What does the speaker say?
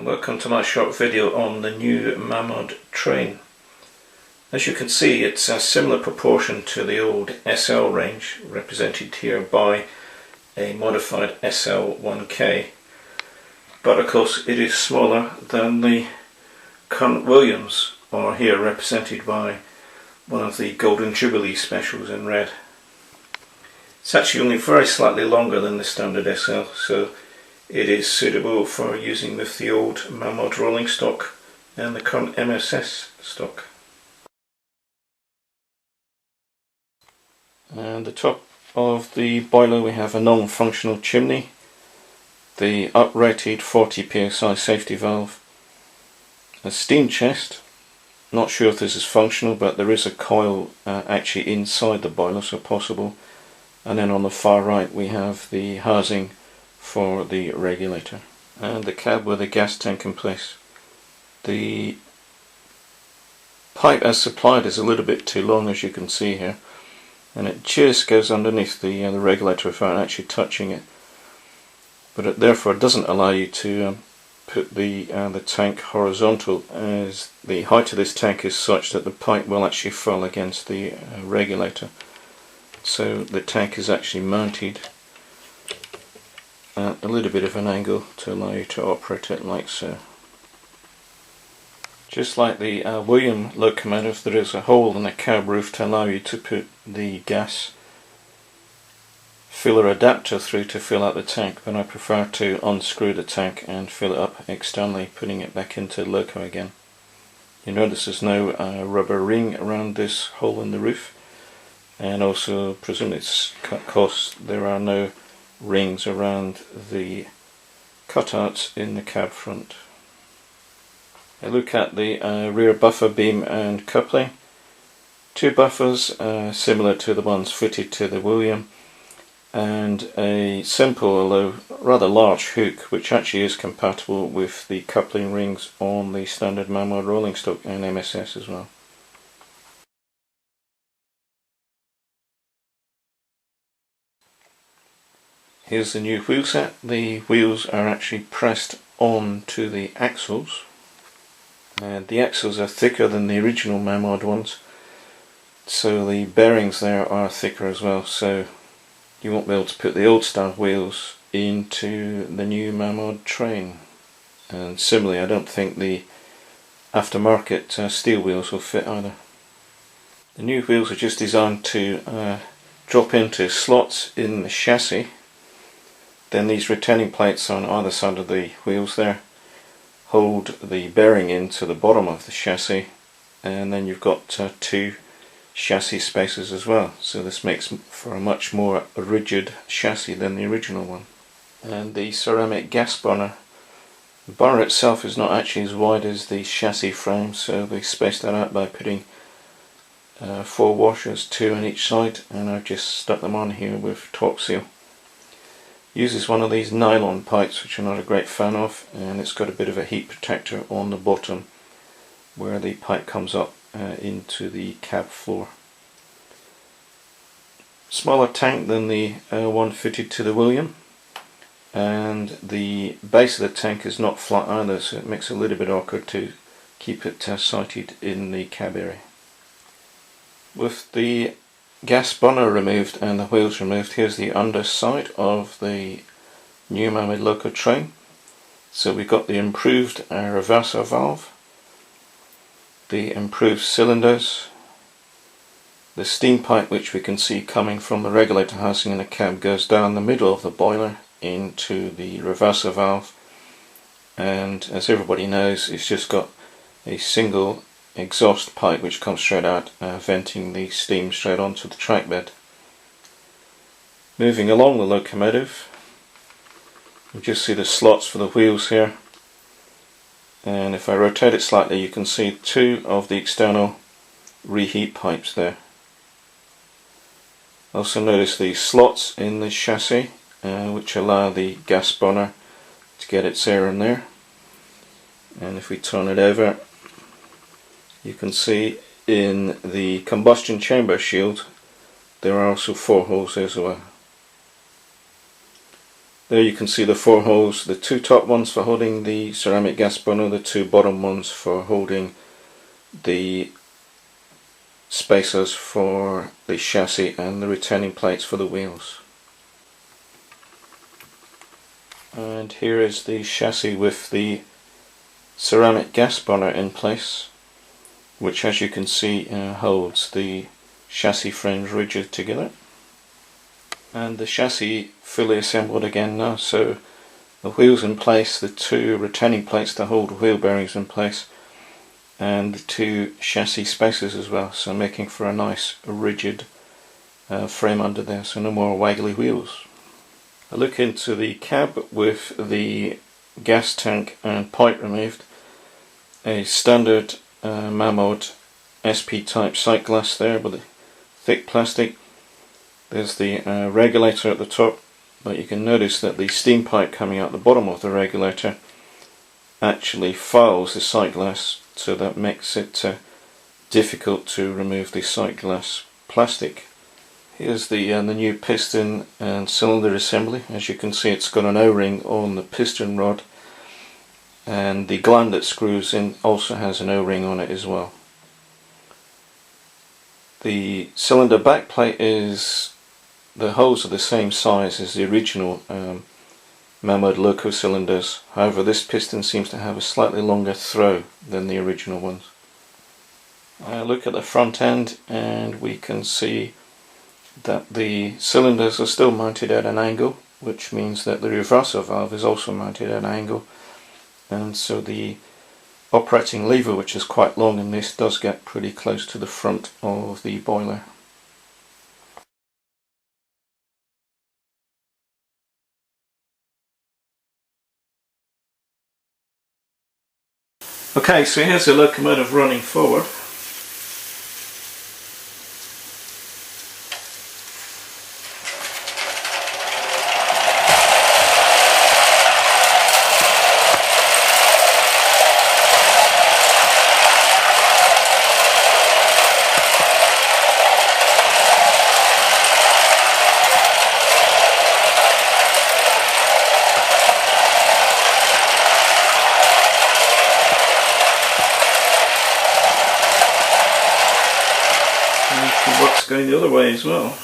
Welcome to my short video on the new Mamod Train. As you can see, it's a similar proportion to the old SL range, represented here by a modified SL1K, but of course it is smaller than the current Williams, or here represented by one of the Golden Jubilee specials in red. It's actually only very slightly longer than the standard SL, so it is suitable for using with the old Mamod rolling stock and the current MSS stock. And the top of the boiler we have a non-functional chimney, the uprated 40 psi safety valve, a steam chest. Not sure if this is functional, but there is a coil actually inside the boiler, so possible. And then on the far right we have the housing for the regulator and the cab with a gas tank in place. The pipe as supplied is a little bit too long, as you can see here, and it just goes underneath the regulator without actually touching it, but it therefore doesn't allow you to put the tank horizontal, as the height of this tank is such that the pipe will actually fall against the regulator. So the tank is actually mounted at a little bit of an angle to allow you to operate it like so. Just like the William locomotive, there is a hole in the cab roof to allow you to put the gas filler adapter through to fill out the tank, but I prefer to unscrew the tank and fill it up externally, putting it back into loco again. You notice there's no rubber ring around this hole in the roof, and also, presumably it's cut costs, there are no rings around the cutouts in the cab front. A look at the rear buffer beam and coupling. Two buffers similar to the ones fitted to the William, and a simple although rather large hook which actually is compatible with the coupling rings on the standard Mamod rolling stock and MSS as well. Here's the new wheel set. The wheels are actually pressed onto the axles, and the axles are thicker than the original Mamod ones, so the bearings there are thicker as well, so you won't be able to put the old style wheels into the new Mamod Train. And similarly, I don't think the aftermarket steel wheels will fit either. The new wheels are just designed to drop into slots in the chassis. Then these retaining plates on either side of the wheels there hold the bearing into the bottom of the chassis, and then you've got two chassis spaces as well, so this makes for a much more rigid chassis than the original one. And the ceramic gas burner. The burner itself is not actually as wide as the chassis frame, so they spaced that out by putting 4 washers, 2 on each side, and I've just stuck them on here with torque seal. Uses one of these nylon pipes, which I'm not a great fan of, and it's got a bit of a heat protector on the bottom where the pipe comes up into the cab floor. Smaller tank than the one fitted to the William, and the base of the tank is not flat either, so it makes it a little bit awkward to keep it sighted in the cab area. With the gas burner removed and the wheels removed, here's the underside of the new Mamod Loco train. So we've got the improved reverser valve, the improved cylinders, the steam pipe which we can see coming from the regulator housing in the cab goes down the middle of the boiler into the reverser valve, and as everybody knows, it's just got a single exhaust pipe which comes straight out, venting the steam straight onto the track bed. Moving along the locomotive, you just see the slots for the wheels here, and if I rotate it slightly you can see 2 of the external reheat pipes there. Also notice the slots in the chassis which allow the gas burner to get its air in there, and if we turn it over you can see in the combustion chamber shield there are also 4 holes there as well. There you can see the 4 holes, the 2 top ones for holding the ceramic gas burner, the 2 bottom ones for holding the spacers for the chassis and the retaining plates for the wheels. And here is the chassis with the ceramic gas burner in place, which, as you can see, holds the chassis frames rigid together. And the chassis fully assembled again now, so the wheels in place, the 2 retaining plates to hold wheel bearings in place, and the 2 chassis spacers as well, so making for a nice rigid frame under there, so no more waggly wheels. A look into the cab with the gas tank and pipe removed. A standard Mamod SP type sight glass there with a thick plastic. There's the regulator at the top, but you can notice that the steam pipe coming out the bottom of the regulator actually fouls the sight glass, so that makes it difficult to remove the sight glass plastic. Here's the new piston and cylinder assembly. As you can see, it's got an O-ring on the piston rod, and the gland that screws in also has an O-ring on it as well. The cylinder backplate is, the holes are the same size as the original Mamod Loco cylinders. However, this piston seems to have a slightly longer throw than the original ones. Look at the front end and we can see that the cylinders are still mounted at an angle, which means that the reverser valve is also mounted at an angle, and so the operating lever, which is quite long in this, does get pretty close to the front of the boiler. Okay, so here's the locomotive running forward. Works going the other way as well.